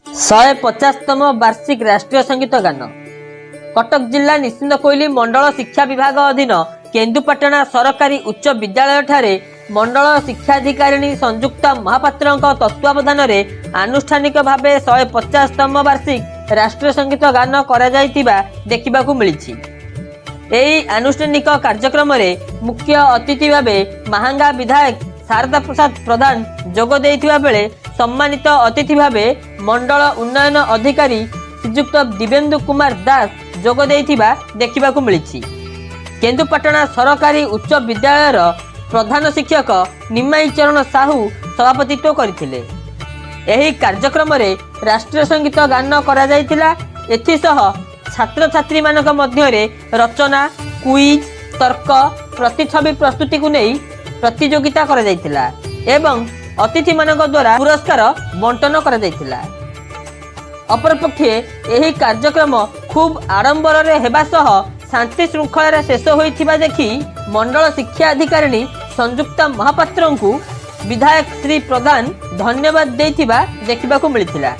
150तम वार्षिक राष्ट्रीय संगीत गान कटक जिला निश्चिंत कोइली मंडल शिक्षा विभाग अधीन केन्दुपाटना सरकारी उच्च विद्यालय ठारे मंडल शिक्षाधिकारिणी संयुक्ता महापात्र तत्वावधान में आनुष्ठानिक भाव 150तम वार्षिक राष्ट्रीय संगीत गान देखा मिली। यही आनुष्ठानिक कार्यक्रम में मुख्य अतिथि भाव महांगा विधायक शारदा प्रसाद प्रधान जोग देइथिबा बेले सम्मानित अतिथि भाव मंडल उन्नयन अधिकारी श्रीजुक्त दिव्येन्दु कुमार दास जोग देइथिबा देखा मिली। केन्दुपाटना सरकारी उच्च विद्यालय प्रधान शिक्षक निमाई चरण साहू सभापतित्व करथिले। एही कार्यक्रम में राष्ट्रीय संगीत गान करा जायतिला। एथिसह छात्र छात्री मानक मध्यरे रचना क्विज तर्क प्रतिछवि प्रस्तुति को नहीं प्रतियोगिता करा जायतिला एवं अतिथि मानक द्वारा पुरस्कार बंटन करा जायतिला। अपरपक्षे एही कार्यक्रम खूब आडंबर रे हेबा सह शांति श्रृंखला शेष होइथिबा देखि मंडल शिक्षा अधिकारिणी संयुक्ता महापात्र को विधायक श्री प्रधान धन्यवाद देइथिबा देखिबाकू मिलिथिला।